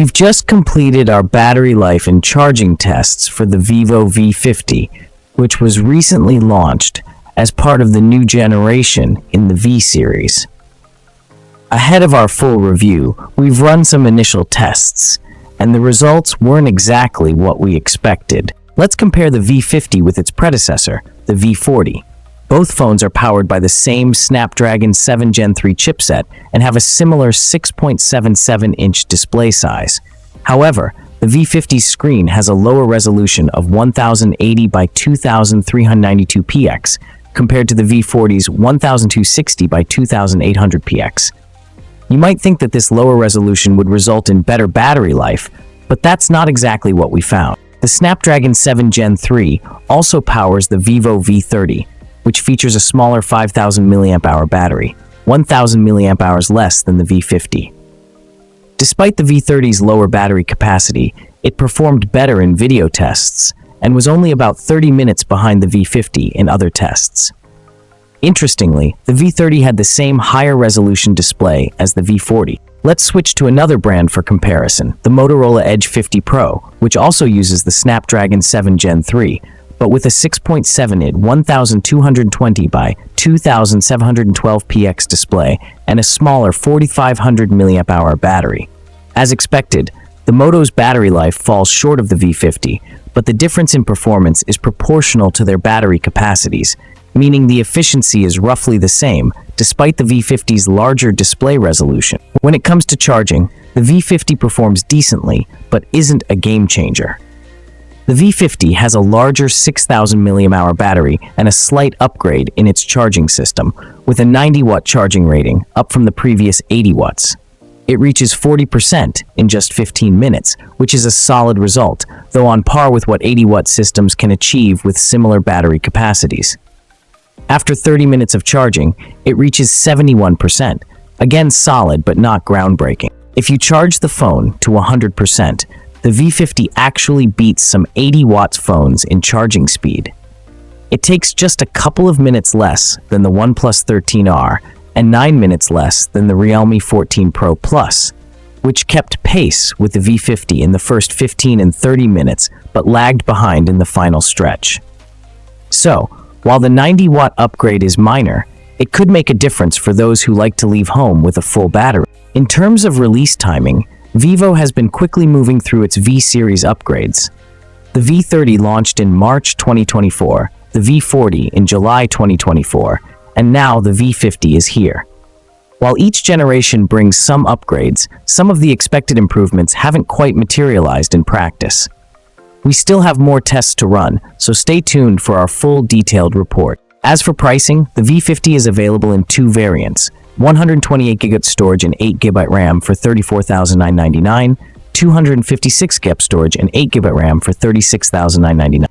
We've just completed our battery life and charging tests for the Vivo V50, which was recently launched as part of the new generation in the V series. Ahead of our full review, we've run some initial tests, and the results weren't exactly what we expected. Let's compare the V50 with its predecessor, the V40. Both phones are powered by the same Snapdragon 7 Gen 3 chipset and have a similar 6.77-inch display size. However, the V50's screen has a lower resolution of 1080 by 2392 px compared to the V40's 1260 by 2800 px. You might think that this lower resolution would result in better battery life, but that's not exactly what we found. The Snapdragon 7 Gen 3 also powers the vivo V30, which features a smaller 5000 mAh battery, 1000 mAh less than the V50. Despite the V30's lower battery capacity, it performed better in video tests and was only about 30 minutes behind the V50 in other tests. Interestingly, the V30 had the same higher resolution display as the V40. Let's switch to another brand for comparison, the Motorola Edge 50 Pro, which also uses the Snapdragon 7 Gen 3, but with a 6.7-inch 1220 by 2712 px display and a smaller 4500 mAh battery. As expected, the Moto's battery life falls short of the V50, but the difference in performance is proportional to their battery capacities, meaning the efficiency is roughly the same, despite the V50's larger display resolution. When it comes to charging, the V50 performs decently, but isn't a game changer. The V50 has a larger 6000 mAh battery and a slight upgrade in its charging system, with a 90-watt charging rating, up from the previous 80 watts. It reaches 40% in just 15 minutes, which is a solid result, though on par with what 80-watt systems can achieve with similar battery capacities. After 30 minutes of charging, it reaches 71%, again solid but not groundbreaking. If you charge the phone to 100%, the V50 actually beats some 80 watts phones in charging speed. It takes just a couple of minutes less than the OnePlus 13R and 9 minutes less than the Realme 14 Pro Plus, which kept pace with the V50 in the first 15 and 30 minutes but lagged behind in the final stretch. So, while the 90-watt upgrade is minor, it could make a difference for those who like to leave home with a full battery. In terms of release timing, Vivo has been quickly moving through its V-series upgrades. The V30 launched in March 2024, the V40 in July 2024, and now the V50 is here. While each generation brings some upgrades, some of the expected improvements haven't quite materialized in practice. We still have more tests to run, so stay tuned for our full detailed report. As for pricing, the V50 is available in two variants: 128GB storage and 8GB RAM for $34,999, 256GB storage and 8GB RAM for $36,999.